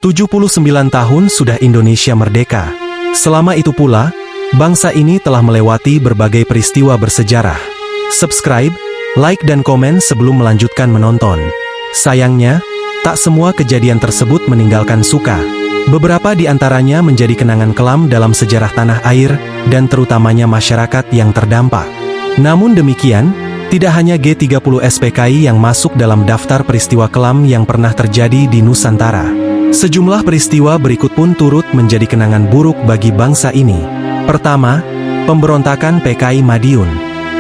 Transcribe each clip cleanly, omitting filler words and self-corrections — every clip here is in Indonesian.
79 tahun sudah Indonesia merdeka. Selama itu pula, bangsa ini telah melewati berbagai peristiwa bersejarah. Subscribe, like dan komen sebelum melanjutkan menonton. Sayangnya, tak semua kejadian tersebut meninggalkan suka. Beberapa di antaranya menjadi kenangan kelam dalam sejarah tanah air, dan terutamanya masyarakat yang terdampak. Namun demikian, tidak hanya G30 SPKI yang masuk dalam daftar peristiwa kelam yang pernah terjadi di Nusantara. Sejumlah peristiwa berikut pun turut menjadi kenangan buruk bagi bangsa ini. Pertama, pemberontakan PKI Madiun.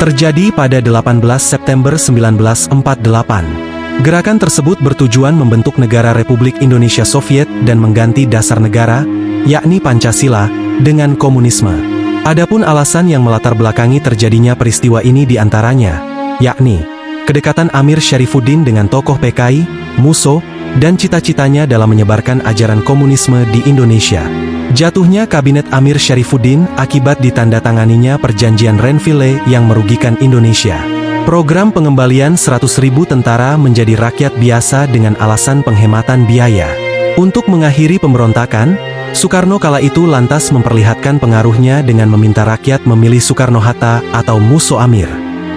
Terjadi pada 18 September 1948. Gerakan tersebut bertujuan membentuk negara Republik Indonesia Soviet dan mengganti dasar negara, yakni Pancasila, dengan komunisme. Adapun alasan yang melatar belakangi terjadinya peristiwa ini diantaranya, yakni kedekatan Amir Syarifuddin dengan tokoh PKI, MUSO, dan cita-citanya dalam menyebarkan ajaran komunisme di Indonesia. Jatuhnya kabinet Amir Syarifuddin akibat ditandatanganinya perjanjian Renville yang merugikan Indonesia. Program pengembalian 100.000 tentara menjadi rakyat biasa dengan alasan penghematan biaya. Untuk mengakhiri pemberontakan, Soekarno kala itu lantas memperlihatkan pengaruhnya dengan meminta rakyat memilih Soekarno-Hatta atau MUSO Amir.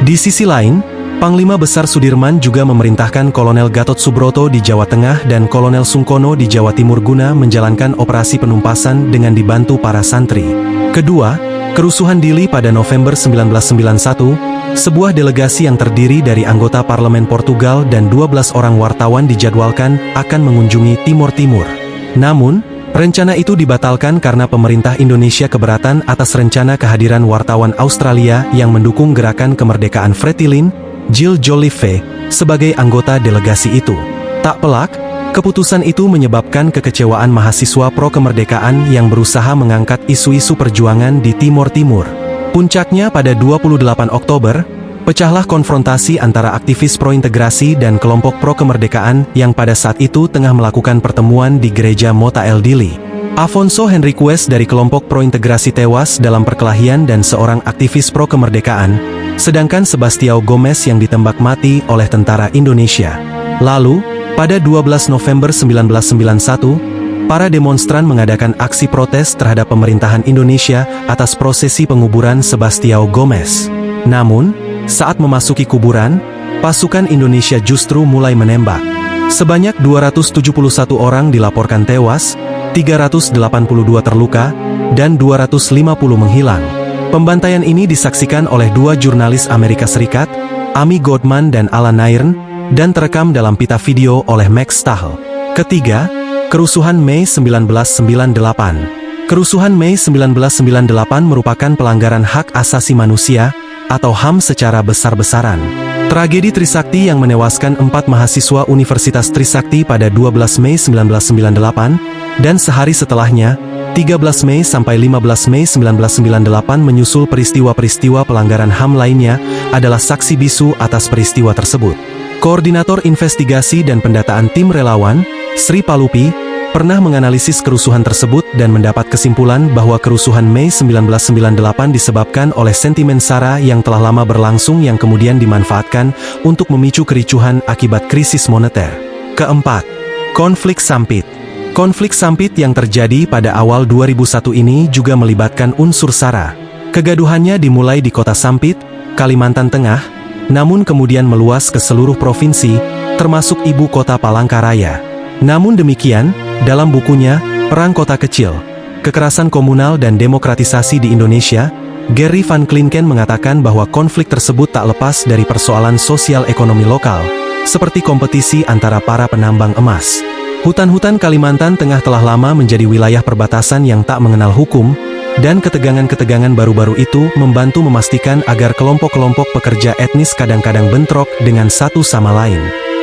Di sisi lain, Panglima Besar Sudirman juga memerintahkan Kolonel Gatot Subroto di Jawa Tengah dan Kolonel Sungkono di Jawa Timur guna menjalankan operasi penumpasan dengan dibantu para santri. Kedua, kerusuhan Dili pada November 1991, sebuah delegasi yang terdiri dari anggota parlemen Portugal dan 12 orang wartawan dijadwalkan akan mengunjungi Timor Timur. Namun, rencana itu dibatalkan karena pemerintah Indonesia keberatan atas rencana kehadiran wartawan Australia yang mendukung gerakan kemerdekaan Fretilin, Jill Joliffe, sebagai anggota delegasi itu. Tak pelak, keputusan itu menyebabkan kekecewaan mahasiswa pro-kemerdekaan yang berusaha mengangkat isu-isu perjuangan di Timor Timur. Puncaknya pada 28 Oktober, pecahlah konfrontasi antara aktivis pro-integrasi dan kelompok pro-kemerdekaan yang pada saat itu tengah melakukan pertemuan di gereja Mota El Dili. Afonso Henriques dari kelompok pro-integrasi tewas dalam perkelahian dan seorang aktivis pro-kemerdekaan, sedangkan Sebastião Gomes yang ditembak mati oleh tentara Indonesia. Lalu, pada 12 November 1991, para demonstran mengadakan aksi protes terhadap pemerintahan Indonesia atas prosesi penguburan Sebastião Gomes. Namun, saat memasuki kuburan, pasukan Indonesia justru mulai menembak. Sebanyak 271 orang dilaporkan tewas, 382 terluka, dan 250 menghilang. Pembantaian ini disaksikan oleh dua jurnalis Amerika Serikat, Amy Goldman dan Alan Nairn, dan terekam dalam pita video oleh Max Stahl. Ketiga, kerusuhan Mei 1998. Kerusuhan Mei 1998 merupakan pelanggaran hak asasi manusia, atau HAM secara besar-besaran. Tragedi Trisakti yang menewaskan 4 mahasiswa Universitas Trisakti pada 12 Mei 1998, dan sehari setelahnya, 13 Mei sampai 15 Mei 1998 menyusul peristiwa-peristiwa pelanggaran HAM lainnya, adalah saksi bisu atas peristiwa tersebut. Koordinator Investigasi dan Pendataan Tim Relawan, Sri Palupi, pernah menganalisis kerusuhan tersebut dan mendapat kesimpulan bahwa kerusuhan Mei 1998 disebabkan oleh sentimen SARA yang telah lama berlangsung yang kemudian dimanfaatkan untuk memicu kericuhan akibat krisis moneter. Keempat, konflik Sampit. Konflik Sampit yang terjadi pada awal 2001 ini juga melibatkan unsur SARA. Kegaduhannya dimulai di kota Sampit, Kalimantan Tengah, namun kemudian meluas ke seluruh provinsi, termasuk ibu kota Palangkaraya. Namun demikian, dalam bukunya, Perang Kota Kecil, Kekerasan Komunal dan Demokratisasi di Indonesia, Gary Van Klinken mengatakan bahwa konflik tersebut tak lepas dari persoalan sosial ekonomi lokal, seperti kompetisi antara para penambang emas. Hutan-hutan Kalimantan Tengah telah lama menjadi wilayah perbatasan yang tak mengenal hukum, dan ketegangan-ketegangan baru-baru itu membantu memastikan agar kelompok-kelompok pekerja etnis kadang-kadang bentrok dengan satu sama lain.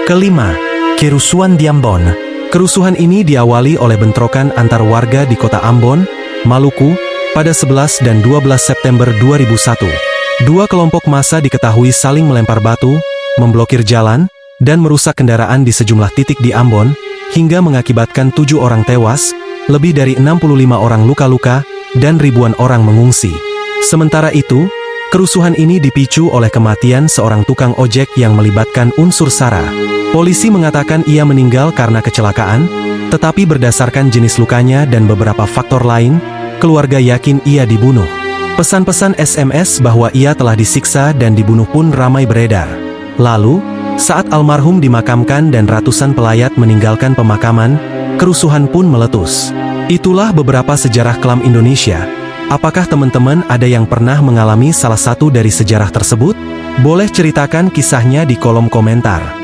Kelima, kerusuhan di Ambon. Kerusuhan ini diawali oleh bentrokan antar warga di kota Ambon, Maluku, pada 11 dan 12 September 2001. Dua kelompok massa diketahui saling melempar batu, memblokir jalan, dan merusak kendaraan di sejumlah titik di Ambon, hingga mengakibatkan 7 orang tewas, lebih dari 65 orang luka-luka, dan ribuan orang mengungsi. Sementara itu, kerusuhan ini dipicu oleh kematian seorang tukang ojek yang melibatkan unsur SARA. Polisi mengatakan ia meninggal karena kecelakaan, tetapi berdasarkan jenis lukanya dan beberapa faktor lain, keluarga yakin ia dibunuh. Pesan-pesan SMS bahwa ia telah disiksa dan dibunuh pun ramai beredar. Lalu, saat almarhum dimakamkan dan ratusan pelayat meninggalkan pemakaman, kerusuhan pun meletus. Itulah beberapa sejarah kelam Indonesia. Apakah teman-teman ada yang pernah mengalami salah satu dari sejarah tersebut? Boleh ceritakan kisahnya di kolom komentar.